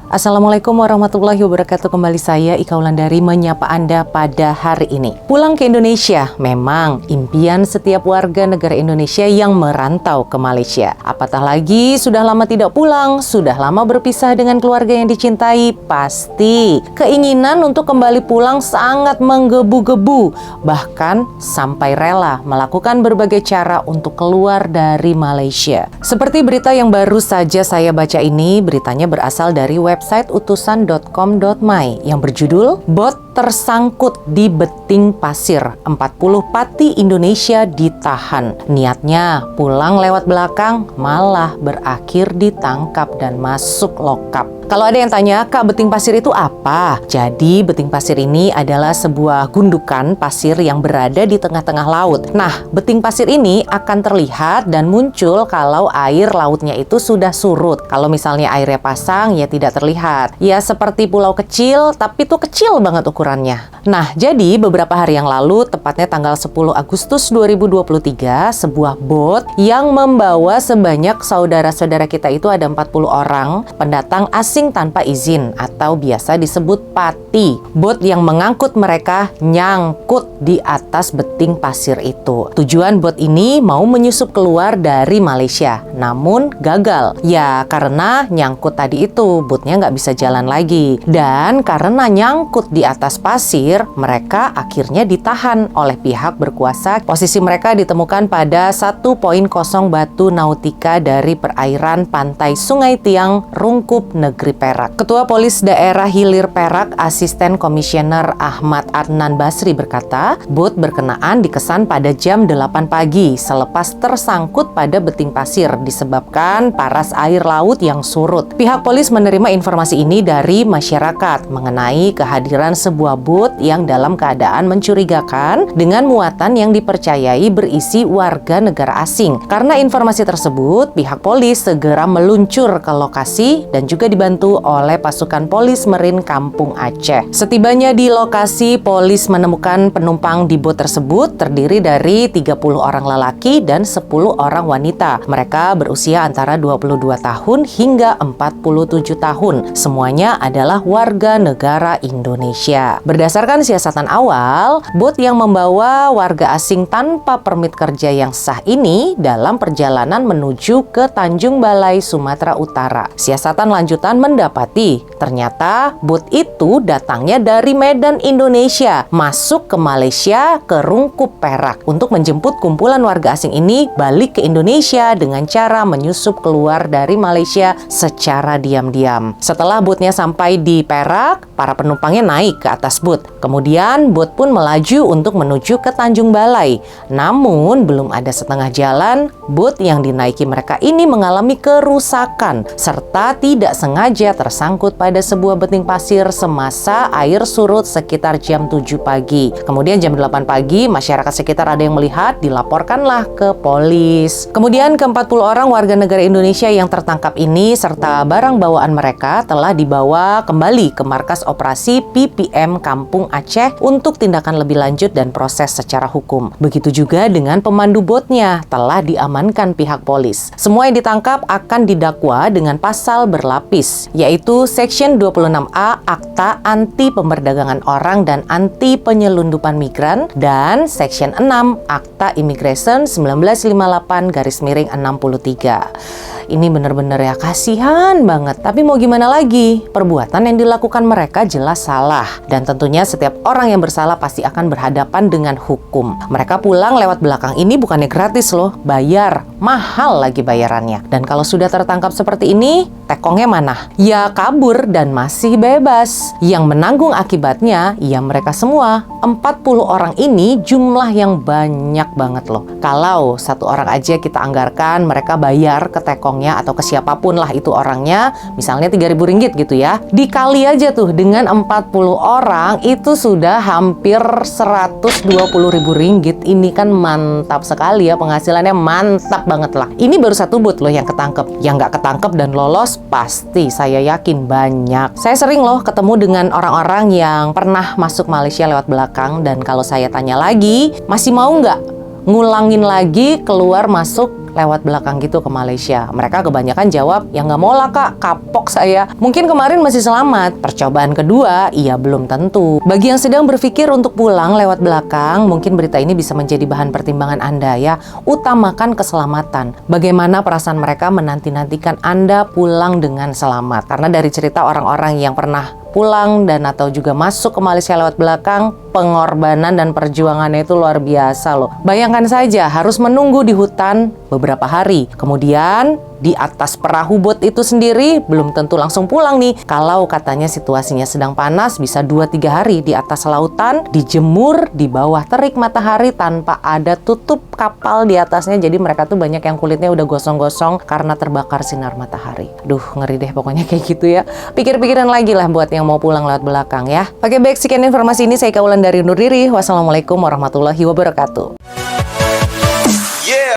Assalamualaikum warahmatullahi wabarakatuh. Kembali saya Ika Wulandari menyapa Anda pada hari ini. Pulang ke Indonesia memang impian setiap warga negara Indonesia yang merantau ke Malaysia. Apatah lagi sudah lama tidak pulang, sudah lama berpisah dengan keluarga yang dicintai, pasti keinginan untuk kembali pulang sangat menggebu-gebu. Bahkan sampai rela melakukan berbagai cara untuk keluar dari Malaysia. Seperti berita yang baru saja saya baca ini, beritanya berasal dari website utusan.com.my yang berjudul Bot tersangkut di beting pasir, 40 pati Indonesia ditahan. Niatnya pulang lewat belakang, malah berakhir ditangkap dan masuk lokap. Kalau ada yang tanya, Kak, beting pasir itu apa? Jadi beting pasir ini adalah sebuah gundukan pasir yang berada di tengah-tengah laut. Nah, beting pasir ini akan terlihat dan muncul kalau air lautnya itu sudah surut. Kalau misalnya airnya pasang, ya tidak terlihat. Ya seperti pulau kecil, tapi itu kecil banget ukurannya. Nah, jadi beberapa hari yang lalu, tepatnya tanggal 10 Agustus 2023, sebuah bot yang membawa sebanyak saudara-saudara kita itu ada 40 orang, pendatang asing tanpa izin atau biasa disebut pati. Bot yang mengangkut mereka nyangkut di atas beting pasir itu. Tujuan bot ini mau menyusup keluar dari Malaysia, namun gagal. Ya karena nyangkut tadi itu, botnya nggak bisa jalan lagi. Dan karena nyangkut di atas pasir, mereka akhirnya ditahan oleh pihak berkuasa. Posisi mereka ditemukan pada 1.0 batu nautika dari perairan pantai Sungai Tiang, Rungkup, Negeri Perak. Ketua Polis Daerah Hilir Perak, Asisten Komisioner Ahmad Adnan Basri berkata, bot berkenaan dikesan pada jam 8 pagi selepas tersangkut pada beting pasir disebabkan paras air laut yang surut. Pihak polis menerima informasi ini dari masyarakat mengenai kehadiran sebuah bot yang dalam keadaan mencurigakan dengan muatan yang dipercayai berisi warga negara asing. Karena informasi tersebut, pihak polis segera meluncur ke lokasi dan juga dibantu oleh pasukan polis Merin Kampung Aceh. Setibanya di lokasi, polis menemukan penumpang di bot tersebut terdiri dari 30 orang lelaki dan 10 orang wanita. Mereka berusia antara 22 tahun hingga 47 tahun. Semuanya adalah warga negara Indonesia. Berdasarkan siasatan awal, bot yang membawa warga asing tanpa permit kerja yang sah ini dalam perjalanan menuju ke Tanjung Balai, Sumatera Utara. Siasatan lanjutan mendapati ternyata bot itu datangnya dari Medan, Indonesia, masuk ke Malaysia ke Rungkup, Perak untuk menjemput kumpulan warga asing ini balik ke Indonesia dengan cara menyusup keluar dari Malaysia secara diam-diam. Setelah botnya sampai di Perak, para penumpangnya naik ke atas bot. Kemudian bot pun melaju untuk menuju ke Tanjung Balai. Namun belum ada setengah jalan, bot yang dinaiki mereka ini mengalami kerusakan serta tidak sengaja tersangkut pada sebuah beting pasir semasa air surut sekitar jam 7 pagi. Kemudian jam 8 pagi, masyarakat sekitar ada yang melihat, dilaporkanlah ke polis. Kemudian ke-40 orang warga negara Indonesia yang tertangkap ini serta barang bawaan mereka telah dibawa kembali ke markas operasi PPM Kampung Aceh untuk tindakan lebih lanjut dan proses secara hukum. Begitu juga dengan pemandu botnya telah diamankan pihak polis. Semua yang ditangkap akan didakwa dengan pasal berlapis, yaitu Section 26A Akta Anti Pemberdagangan Orang dan Anti Penyelundupan Migran dan Section 6 Akta Immigration 1958-63. Ini benar-benar ya kasihan banget. Tapi mau gimana lagi? Perbuatan yang dilakukan mereka jelas salah. Dan tentunya setiap orang yang bersalah pasti akan berhadapan dengan hukum. Mereka pulang lewat belakang ini bukannya gratis loh. Bayar. Mahal lagi bayarannya. Dan kalau sudah tertangkap seperti ini, tekongnya mana? Ya kabur dan masih bebas. Yang menanggung akibatnya, ya mereka semua. 40 orang ini jumlah yang banyak banget loh. Kalau satu orang aja kita anggarkan mereka bayar ke tekongnya atau ke siapapun lah itu orangnya, misalnya 3.000 ringgit gitu ya. Dikali aja tuh dengan 40 orang itu sudah hampir 120.000 ringgit. Ini kan mantap sekali ya, penghasilannya mantap banget lah. Ini baru satu bot loh yang ketangkep. Yang nggak ketangkep dan lolos pasti saya yakin banyak. Saya sering loh ketemu dengan orang-orang yang pernah masuk Malaysia lewat belakang dan kalau saya tanya lagi, masih mau nggak ngulangin lagi keluar masuk lewat belakang gitu ke Malaysia. Mereka kebanyakan jawab, ya nggak mau lah kak, kapok saya. Mungkin kemarin masih selamat, percobaan kedua, iya belum tentu. Bagi yang sedang berpikir untuk pulang lewat belakang, mungkin berita ini bisa menjadi bahan pertimbangan Anda ya. Utamakan keselamatan. Bagaimana perasaan mereka menanti-nantikan Anda pulang dengan selamat. Karena dari cerita orang-orang yang pernah pulang dan atau juga masuk ke Malaysia lewat belakang, pengorbanan dan perjuangannya itu luar biasa loh. Bayangkan saja harus menunggu di hutan beberapa hari. Kemudian di atas perahu bot itu sendiri belum tentu langsung pulang nih. Kalau katanya situasinya sedang panas, bisa 2-3 hari di atas lautan, dijemur di bawah terik matahari tanpa ada tutup kapal di atasnya. Jadi mereka tuh banyak yang kulitnya udah gosong-gosong karena terbakar sinar matahari. Duh, ngeri deh pokoknya kayak gitu ya. Pikir-pikiran lagi lah buat yang mau pulang lewat belakang ya. Oke, baik, sekian informasi ini saya Ika Wulandari undur diri. Wassalamualaikum warahmatullahi wabarakatuh.